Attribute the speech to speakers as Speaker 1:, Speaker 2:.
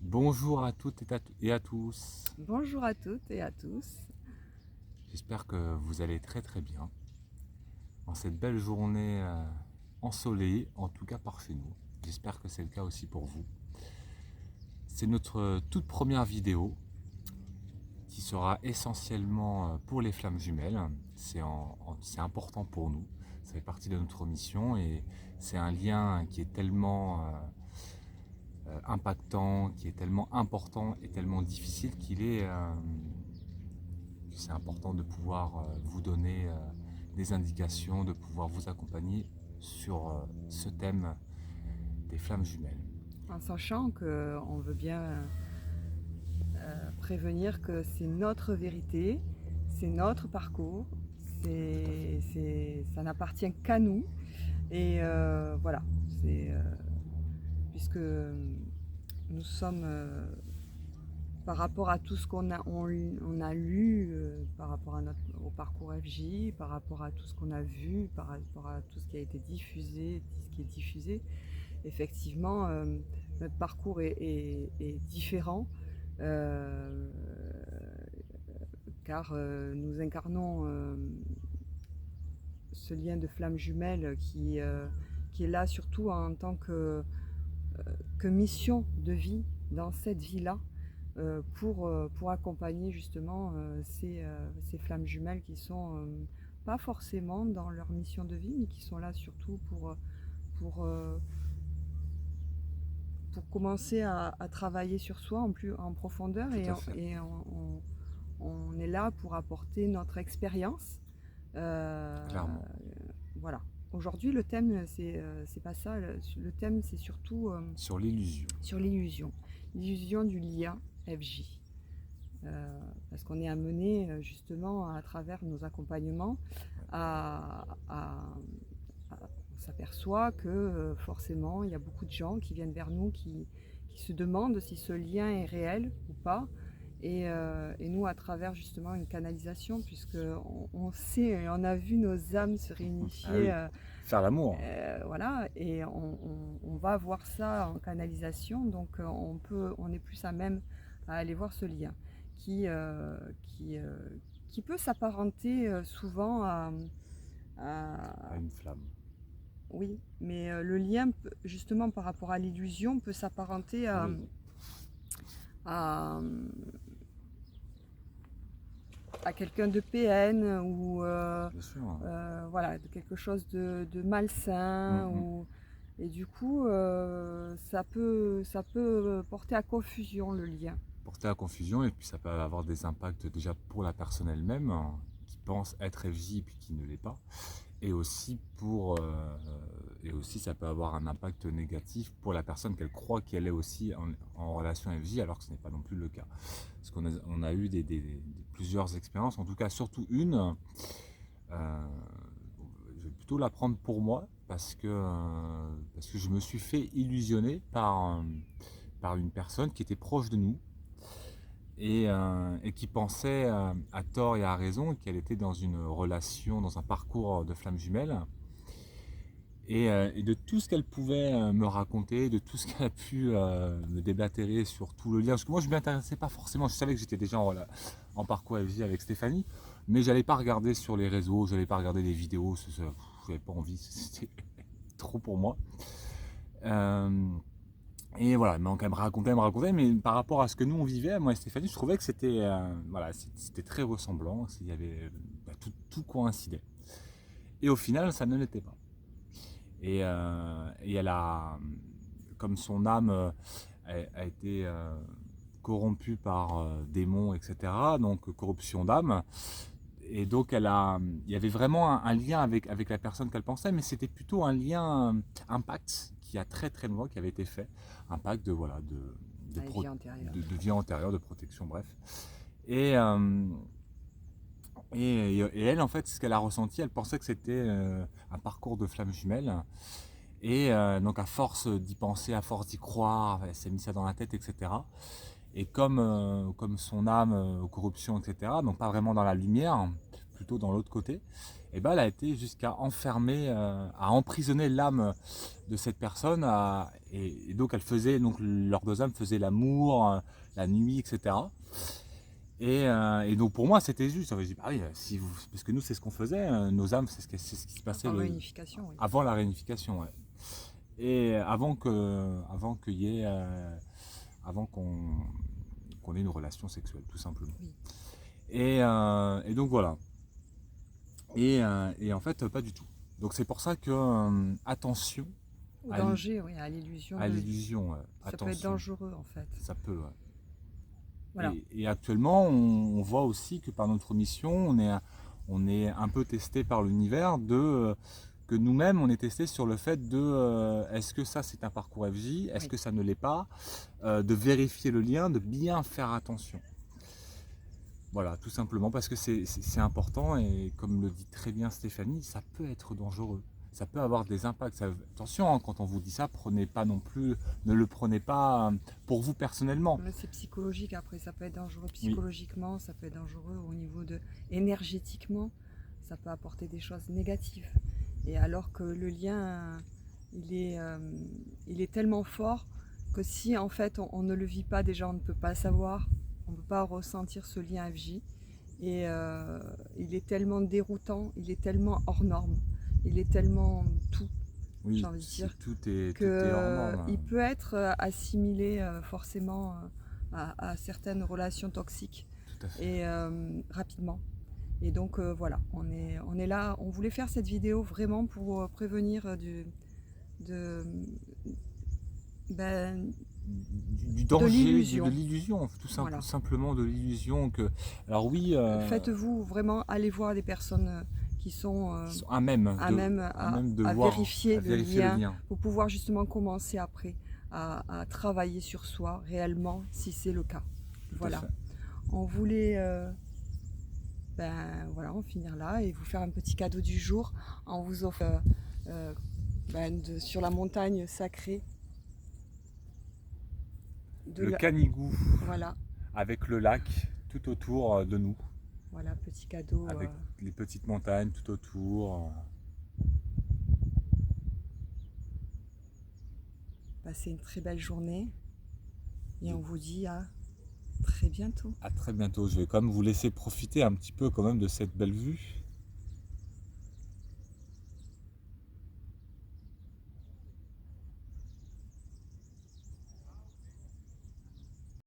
Speaker 1: Bonjour à toutes et à tous.
Speaker 2: Bonjour à toutes et à tous.
Speaker 1: J'espère que vous allez très très bien en cette belle journée ensoleillée, en tout cas par chez nous. J'espère que c'est le cas aussi pour vous. C'est notre toute première vidéo qui sera essentiellement pour les flammes jumelles. C'est important pour nous, ça fait partie de notre mission et c'est un lien qui est tellement impactant, qui est tellement important et tellement difficile c'est important de pouvoir vous donner des indications, de pouvoir vous accompagner sur ce thème des flammes jumelles.
Speaker 2: En sachant qu'on veut bien prévenir que c'est notre vérité, c'est notre parcours, ça n'appartient qu'à nous. Et voilà, puisque nous sommes, par rapport à tout ce on a lu, par rapport au parcours FJ, par rapport à tout ce qu'on a vu, par rapport à tout ce qui a été diffusé, ce qui est diffusé, effectivement, notre parcours est différent, euh, car nous incarnons ce lien de flamme jumelle qui est là surtout en tant que mission de vie dans cette vie-là, pour accompagner justement ces flammes jumelles qui sont pas forcément dans leur mission de vie, mais qui sont là surtout pour, euh, pour commencer à travailler sur soi en profondeur.
Speaker 1: Tout à fait.
Speaker 2: Et on est là pour apporter notre expérience.
Speaker 1: Clairement.
Speaker 2: Voilà. Aujourd'hui, le thème, c'est pas ça. Le thème, c'est surtout
Speaker 1: Sur l'illusion.
Speaker 2: sur l'illusion. L'illusion du lien FJ. Parce qu'on est amené justement à travers nos accompagnements on s'aperçoit que forcément il y a beaucoup de gens qui viennent vers nous qui se demandent si ce lien est réel ou pas. Et nous, à travers justement une canalisation, puisque on sait et on a vu nos âmes se
Speaker 1: Ah
Speaker 2: réunifier,
Speaker 1: oui, faire l'amour.
Speaker 2: voilà, et on va voir ça en canalisation, donc on est plus à même à aller voir ce lien qui, euh, qui, euh, qui peut s'apparenter souvent
Speaker 1: À une flamme.
Speaker 2: oui, mais le lien, justement par rapport à l'illusion, peut s'apparenter
Speaker 1: Oui,
Speaker 2: à, à quelqu'un de PN ou
Speaker 1: bien sûr.
Speaker 2: voilà, de quelque chose de malsain. Et du coup, ça peut porter à confusion le lien.
Speaker 1: Porter à confusion et puis ça peut avoir des impacts déjà pour la personne elle-même qui pense être FJ puis qui ne l'est pas. Et aussi et aussi ça peut avoir un impact négatif pour la personne qu'elle croit qu'elle est aussi en relation FJ alors que ce n'est pas non plus le cas. Parce on a eu plusieurs expériences, en tout cas surtout une. Je vais plutôt la prendre pour moi parce que je me suis fait illusionner par une personne qui était proche de nous et qui pensait à tort et à raison qu'elle était dans une relation, dans un parcours de flamme jumelle. Et de tout ce qu'elle pouvait me raconter, de tout ce qu'elle a pu me déblatérer sur tout le lien. Parce que moi, je ne m'intéressais pas forcément. Je savais que j'étais déjà en parcours FJ avec Stéphanie, mais j'allais pas regarder sur les réseaux, j'allais pas regarder des vidéos. J'avais pas envie, c'était trop pour moi. Et voilà, donc elle me racontait, mais par rapport à ce que nous on vivait, moi et Stéphanie, je trouvais que c'était très ressemblant. Il y avait tout coïncidait. Et au final, ça ne l'était pas. Et elle a, comme son âme a été corrompue par démons, etc. Donc corruption d'âme. Et donc il y avait vraiment un lien avec la personne qu'elle pensait, mais c'était plutôt un lien, un pacte qui a très très loin qui avait été fait, un pacte
Speaker 2: La vie antérieure.
Speaker 1: de vie antérieure, de protection, bref. Et, euh, et elle, en fait, ce qu'elle a ressenti, elle pensait que c'était un parcours de flamme jumelle. Et donc à force d'y penser, à force d'y croire, elle s'est mis ça dans la tête, etc. Et comme son âme aux corruptions, etc., donc pas vraiment dans la lumière, plutôt dans l'autre côté, et ben elle a été jusqu'à enfermer, à emprisonner l'âme de cette personne, et donc leurs deux âmes faisaient l'amour, la nuit, etc. Et donc pour moi c'était juste, je dis, bah oui, parce que nous c'est ce qu'on faisait, nos âmes c'est ce qui se passait
Speaker 2: Par réunification, oui.
Speaker 1: avant la réunification, ouais. Et avant qu'on ait une relation sexuelle, tout simplement.
Speaker 2: Oui.
Speaker 1: Et donc voilà. Et en fait, pas du tout. Donc c'est pour ça que attention
Speaker 2: Au
Speaker 1: à
Speaker 2: danger, oui, à l'illusion.
Speaker 1: l'illusion.
Speaker 2: Ça peut être dangereux en fait.
Speaker 1: Ça peut, ouais.
Speaker 2: Voilà.
Speaker 1: Et actuellement, on voit aussi que par notre mission, on est un peu testé par l'univers, que nous-mêmes, on est testé sur le fait de est-ce que ça c'est un parcours FJ, est-ce
Speaker 2: Oui.
Speaker 1: que ça ne l'est pas, de vérifier le lien, de bien faire attention. Voilà, tout simplement parce que c'est important, et comme le dit très bien Stéphanie, ça peut être dangereux. Ça peut avoir des impacts. Attention, hein, quand on vous dit ça, ne le prenez pas pour vous personnellement.
Speaker 2: Mais c'est psychologique après, ça peut être dangereux psychologiquement, oui. Ça peut être dangereux au niveau de énergétiquement, ça peut apporter des choses négatives. Et alors que le lien, il est tellement fort que si en fait on ne le vit pas, déjà on ne peut pas savoir, on ne peut pas ressentir ce lien FJ. Et il est tellement déroutant, il est tellement hors norme, il est tellement tout.
Speaker 1: Oui,
Speaker 2: j'ai envie de dire
Speaker 1: tout est
Speaker 2: hors
Speaker 1: norme.
Speaker 2: Il peut être assimilé forcément à certaines relations toxiques.
Speaker 1: Tout à fait.
Speaker 2: Et rapidement. Et donc voilà, on est là, on voulait faire cette vidéo vraiment pour prévenir du
Speaker 1: danger, de l'illusion,
Speaker 2: voilà.
Speaker 1: tout simplement de l'illusion que. Alors oui.
Speaker 2: Faites-vous vraiment aller voir des personnes qui sont
Speaker 1: à même
Speaker 2: à vérifier le lien pour pouvoir justement commencer après à travailler sur soi réellement si c'est le cas. Voilà. On voulait voilà, en finir là et vous faire un petit cadeau du jour en vous offrant sur la montagne sacrée
Speaker 1: le Canigou,
Speaker 2: voilà,
Speaker 1: avec le lac tout autour de nous.
Speaker 2: Voilà, petit cadeau.
Speaker 1: Avec les petites montagnes tout autour.
Speaker 2: Passez une très belle journée et on vous dit à très bientôt.
Speaker 1: À très bientôt. Je vais quand même vous laisser profiter un petit peu quand même de cette belle vue.